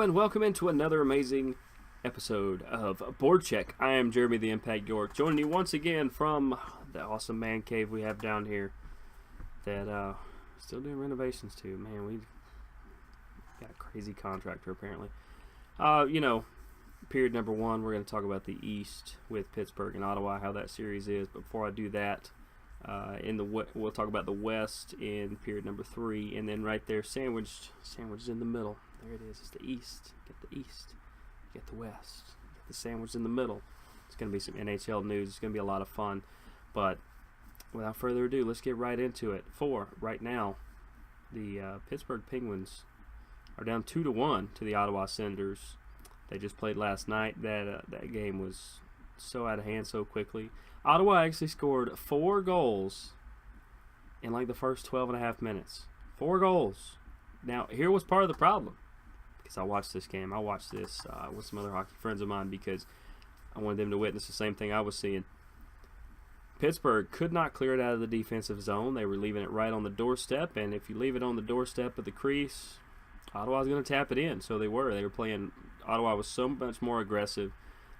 and welcome into another amazing episode of BoardCheck. I am Jeremy the Impact York, joining you once again from the awesome man cave we have down here that still doing renovations to. Man, we got a crazy contractor apparently. Period number one, we're going to talk about the East with Pittsburgh and Ottawa, how that series is. But before I do that, we'll talk about the West in period number three, and then right there, sandwiched in the middle. There it is. It's the East. Get the East. Get the West. Get the sandwich in the middle. It's going to be some NHL news. It's going to be a lot of fun. But without further ado, let's get right into it. Right now, the Pittsburgh Penguins are down 2-1 to the Ottawa Senators. They just played last night. That game was so out of hand so quickly. Ottawa actually scored 4 goals in like the first 12 and a half minutes. 4 goals. Now, here was part of the problem. Because I watched this game. I watched this with some other hockey friends of mine because I wanted them to witness the same thing I was seeing. Pittsburgh could not clear it out of the defensive zone. They were leaving it right on the doorstep, and if you leave it on the doorstep of the crease, Ottawa's going to tap it in. So they were playing. Ottawa was so much more aggressive.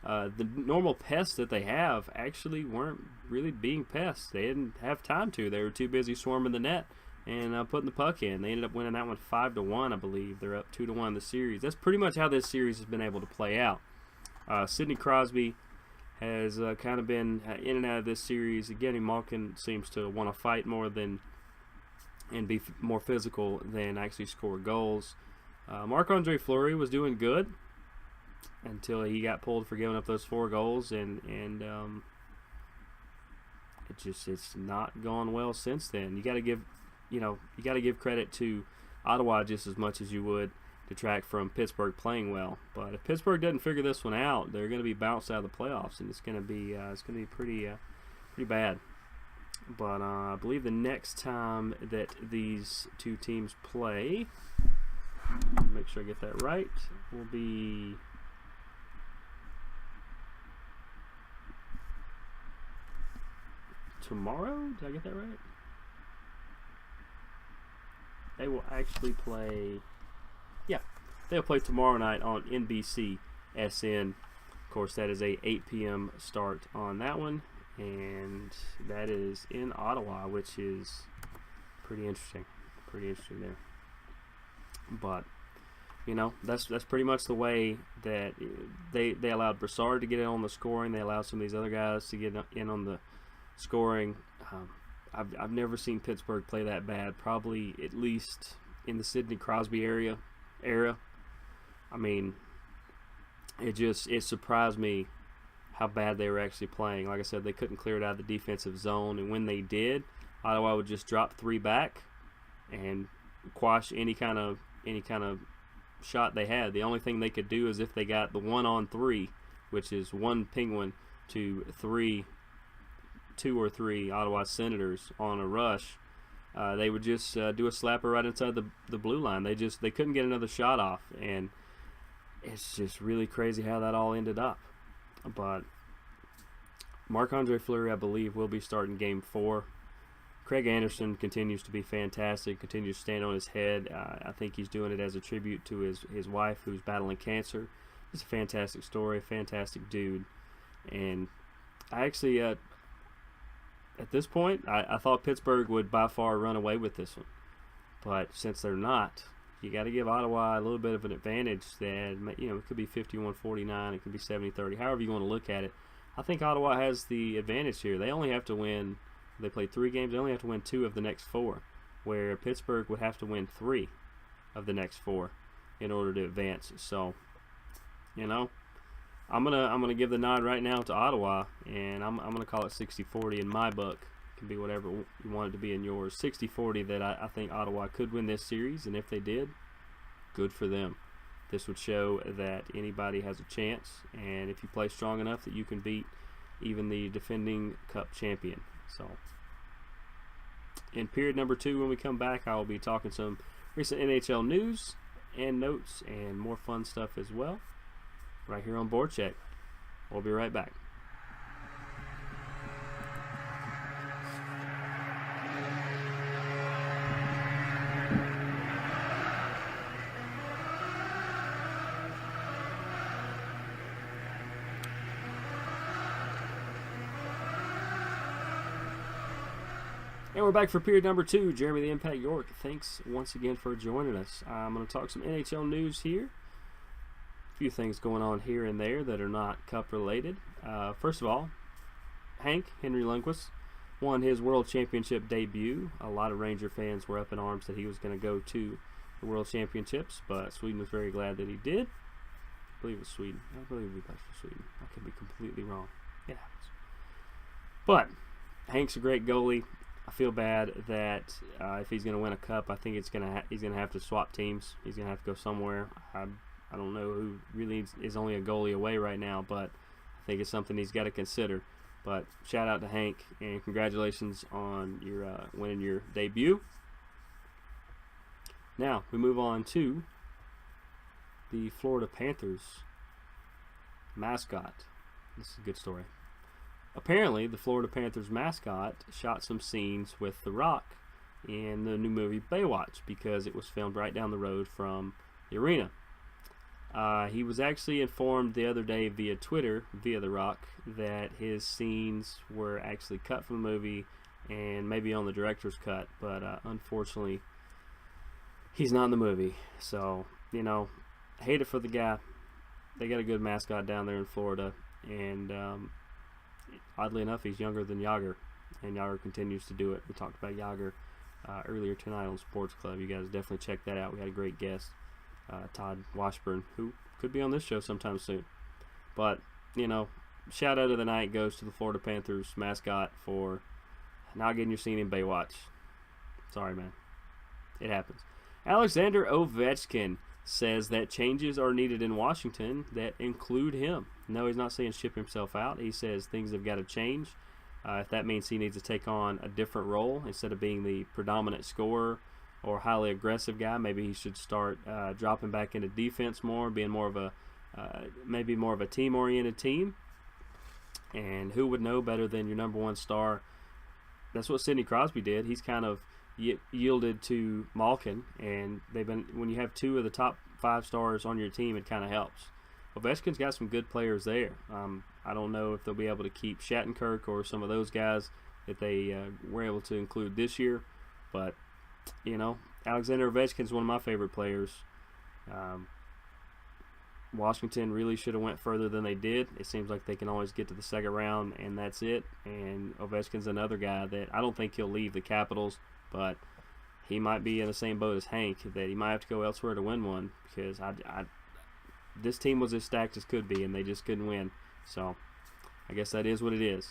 The normal pests that they have actually weren't really being pests. They didn't have time to. They were too busy swarming the net and putting the puck in. They ended up winning that one 5-1, I believe. They're up 2-1 in the series. That's pretty much how this series has been able to play out. Sidney Crosby has kind of been in and out of this series. Again, Malkin seems to want to fight more and be more physical than actually score goals. Marc-Andre Fleury was doing good until he got pulled for giving up those 4 goals, and it's not gone well since then. You got to give credit to Ottawa just as much as you would detract from Pittsburgh playing well. But if Pittsburgh doesn't figure this one out, they're going to be bounced out of the playoffs, and it's going to be pretty bad. But I believe the next time that these two teams play, make sure I get that right, will be tomorrow. Did I get that right? They will actually play. Yeah, they'll play tomorrow night on NBC SN. Of course, that is a 8 p.m. start on that one, and that is in Ottawa, which is pretty interesting. Pretty interesting there. But that's pretty much the way that they allowed Brassard to get in on the scoring. They allowed some of these other guys to get in on the scoring. I've never seen Pittsburgh play that bad. Probably at least in the Sidney Crosby era. I mean, it surprised me how bad they were actually playing. Like I said, they couldn't clear it out of the defensive zone, and when they did, Ottawa would just drop 3 back and quash any kind of shot they had. The only thing they could do is if they got the 1-on-3, which is 1 Penguin to 2 or 3 Ottawa Senators on a rush, they would just do a slapper right inside the blue line. They couldn't get another shot off, and it's just really crazy how that all ended up. But Marc-Andre Fleury, I believe, will be starting Game 4. Craig Anderson continues to be fantastic, continues to stand on his head. I think he's doing it as a tribute to his wife who's battling cancer. It's a fantastic story, a fantastic dude. And I actually, at this point, I thought Pittsburgh would by far run away with this one. But since they're not, you got to give Ottawa a little bit of an advantage. That it could be 51-49, it could be 70-30, however you want to look at it. I think Ottawa has the advantage here. They only have to win. They played 3 games. They only have to win 2 of the next 4, where Pittsburgh would have to win 3 of the next 4 in order to advance. So, I'm gonna give the nod right now to Ottawa, and I'm gonna call it 60-40 in my book. It can be whatever you want it to be in yours. 60-40 that I think Ottawa could win this series, and if they did, good for them. This would show that anybody has a chance, and if you play strong enough, that you can beat even the defending Cup champion. So, in period number 2, when we come back, I will be talking some recent NHL news and notes and more fun stuff as well, right here on BoardCheck. We'll be right back. And we're back for period number 2. Jeremy the Impact York, thanks once again for joining us. I'm going to talk some NHL news here. A few things going on here and there that are not Cup related. First of all, Henry Lundqvist, won his World Championship debut. A lot of Ranger fans were up in arms that he was going to go to the World Championships, but Sweden was very glad that he did. I believe it was Sweden. I believe he played for Sweden. I could be completely wrong. It happens. But Hank's a great goalie. I feel bad that if he's going to win a cup, I think he's going to have to swap teams. He's going to have to go somewhere. I don't know who really is only a goalie away right now, but I think it's something he's got to consider. But shout out to Hank, and congratulations on your winning your debut. Now we move on to the Florida Panthers mascot. This is a good story. Apparently, the Florida Panthers mascot shot some scenes with The Rock in the new movie Baywatch because it was filmed right down the road from the arena. He was actually informed the other day via Twitter, via The Rock, that his scenes were actually cut from the movie and maybe on the director's cut, but unfortunately, he's not in the movie. So, you know, hate it for the guy. They got a good mascot down there in Florida, and oddly enough, he's younger than Yager, and Yager continues to do it. We talked about Yager earlier tonight on Sports Club. You guys definitely check that out. We had a great guest, Todd Washburn, who could be on this show sometime soon. But, you know, shout out of the night goes to the Florida Panthers mascot for not getting your scene in Baywatch. Sorry, man. It happens. Alexander Ovechkin says that changes are needed in Washington that include him. No, he's not saying ship himself out. He says things have got to change. If that means he needs to take on a different role instead of being the predominant scorer or highly aggressive guy, maybe he should start dropping back into defense more, being more of a maybe more of a team-oriented team. And who would know better than your number one star? That's what Sidney Crosby did. He's kind of yielded to Malkin, and they've been, when you have two of the top 5 stars on your team, it kind of helps. Ovechkin's got some good players there. I don't know if they'll be able to keep Shattenkirk or some of those guys that they were able to include this year, but you know, Alexander Ovechkin's one of my favorite players. Washington really should have went further than they did. It seems like they can always get to the second round and that's it. And Ovechkin's another guy that I don't think he'll leave the Capitals, but he might be in the same boat as Hank, that he might have to go elsewhere to win one, because this team was as stacked as could be and they just couldn't win. So I guess that is what it is.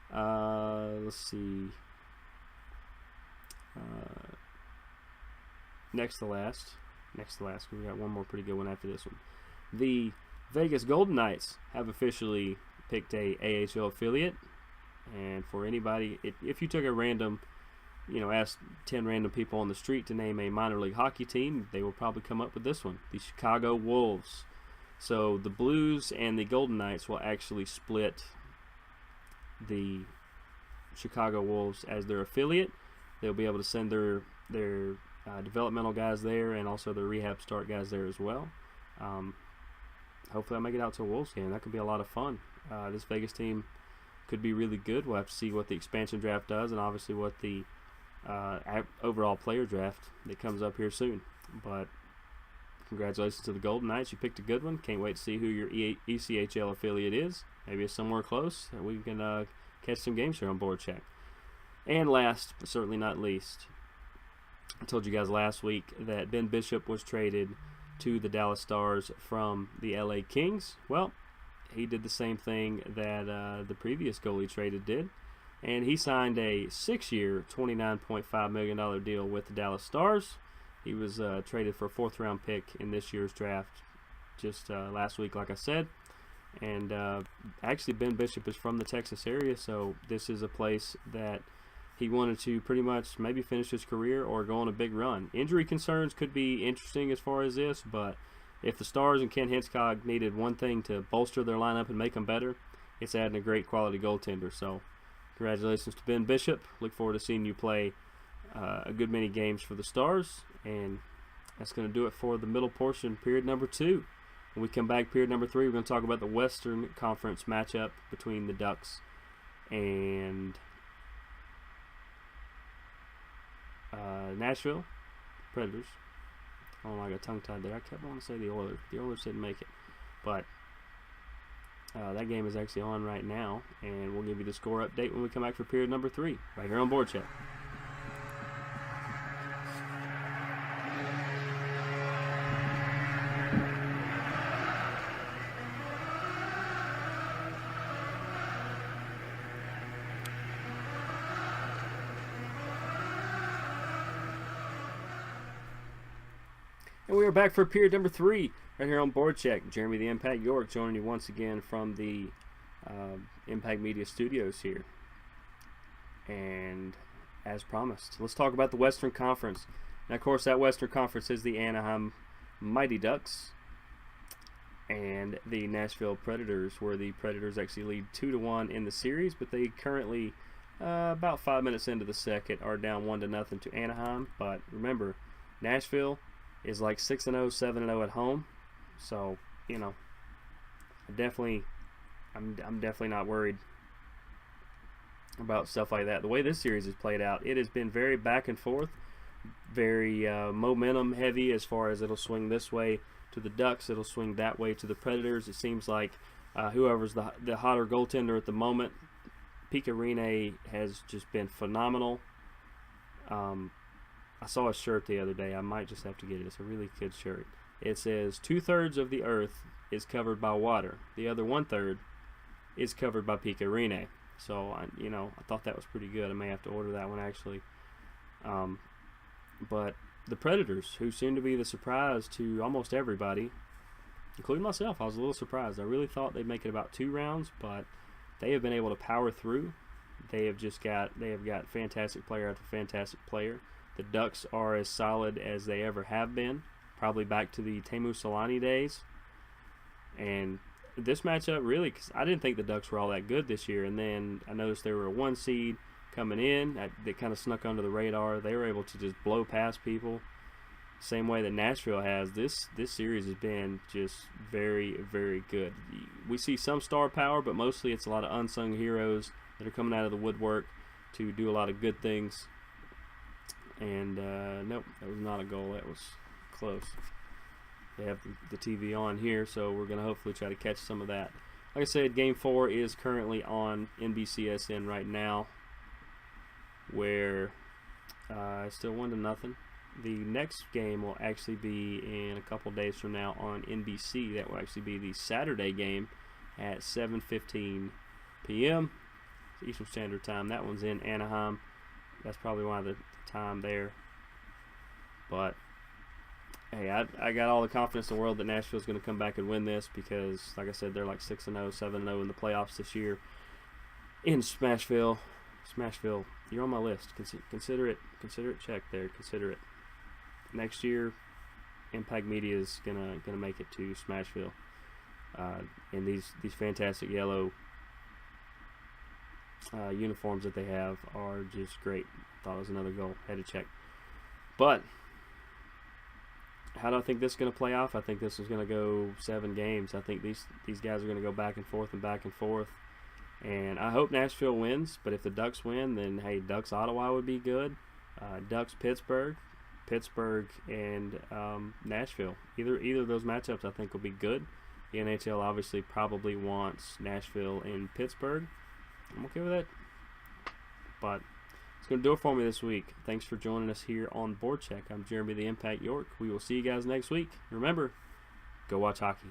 Let's see. Next to last. We got one more pretty good one after this one. The Vegas Golden Knights have officially picked a AHL affiliate, and for anybody, if you took a random, asked 10 random people on the street to name a minor league hockey team, they will probably come up with this one, the Chicago Wolves. So the Blues and the Golden Knights will actually split the Chicago Wolves as their affiliate. They'll be able to send their developmental guys there, and also their rehab start guys there as well. Hopefully I'll make it out to a Wolves game. That could be a lot of fun. This Vegas team could be really good. We'll have to see what the expansion draft does, and obviously what the overall player draft that comes up here soon. But congratulations to the Golden Knights. You picked a good one. Can't wait to see who your ECHL affiliate is. Maybe it's somewhere close, and we can catch some games here on BoardCheck. And last, but certainly not least, I told you guys last week that Ben Bishop was traded to the Dallas Stars from the LA Kings. Well, he did the same thing that the previous goalie traded did, and he signed a 6-year, $29.5 million deal with the Dallas Stars. He was traded for a 4th-round pick in this year's draft just last week, like I said. And actually, Ben Bishop is from the Texas area, so this is a place that he wanted to pretty much maybe finish his career or go on a big run. Injury concerns could be interesting as far as this, but if the Stars and Ken Hitchcock needed one thing to bolster their lineup and make them better, it's adding a great quality goaltender. So congratulations to Ben Bishop. Look forward to seeing you play a good many games for the Stars. And that's going to do it for the middle portion, period number 2. When we come back, period number 3, we're going to talk about the Western Conference matchup between the Ducks and Nashville Predators. Oh, I got tongue-tied there. I kept wanting to say the Oilers. The Oilers didn't make it. But that game is actually on right now, and we'll give you the score update when we come back for period number 3, right here on BoardCheck. And we are back for period number 3 right here on BoardCheck. Jeremy the Impact York joining you once again from the Impact Media Studios here. And as promised, let's talk about the Western Conference. And of course, that Western Conference is the Anaheim Mighty Ducks and the Nashville Predators, where the Predators actually lead 2-1 in the series, but they currently, about 5 minutes into the second, are down 1-0 to Anaheim. But remember, Nashville is like 6-0, 7-0 at home, so you know, I'm definitely not worried about stuff like that. The way this series has played out, it has been very back and forth, very momentum heavy, as far as it'll swing this way to the Ducks, it'll swing that way to the Predators. It seems like whoever's the hotter goaltender at the moment, Pekka Rinne has just been phenomenal. I saw a shirt the other day. I might just have to get it. It's a really good shirt. It says 2/3 of the earth is covered by water. The other 1/3 is covered by Pekka Rinne. So, I thought that was pretty good. I may have to order that one, actually. But the Predators, who seem to be the surprise to almost everybody, including myself, I was a little surprised. I really thought they'd make it about 2 rounds, but they have been able to power through. They have got fantastic player after fantastic player. The Ducks are as solid as they ever have been, probably back to the Teemu Selanne days. And this matchup, really, because I didn't think the Ducks were all that good this year, and then I noticed they were a 1 seed coming in. They kind of snuck under the radar. They were able to just blow past people, same way that Nashville has. This series has been just very, very good. We see some star power, but mostly it's a lot of unsung heroes that are coming out of the woodwork to do a lot of good things. And nope, that was not a goal. That was close. They have the TV on here, so we're going to hopefully try to catch some of that. Like I said, Game 4 is currently on NBCSN right now, where it's still 1-0. The next game will actually be in a couple days from now on NBC. That will actually be the Saturday game at 7:15 p.m. Eastern Standard Time. That one's in Anaheim. That's probably why the time there. But hey, I got all the confidence in the world that Nashville's going to come back and win this, because, like I said, they're like 6-0, 7-0 in the playoffs this year in Smashville. Smashville, you're on my list. Consider it checked there. Consider it. Next year, Impact Media is gonna make it to Smashville. And these fantastic yellow uniforms that they have are just great. Thought it was another goal. Had to check. But how do I think this is going to play off? I think this is going to go 7 games. I think these guys are going to go back and forth and back and forth. And I hope Nashville wins. But if the Ducks win, then hey, Ducks Ottawa would be good. Ducks Pittsburgh and Nashville. Either of those matchups I think will be good. The NHL obviously probably wants Nashville and Pittsburgh. I'm okay with that. But it's going to do it for me this week. Thanks for joining us here on BoardCheck. I'm Jeremy the Impact York. We will see you guys next week. Remember, go watch hockey.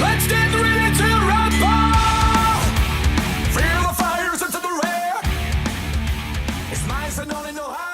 Let's get ready to rumble! Feel the fires into the rear. It's nice and only know how.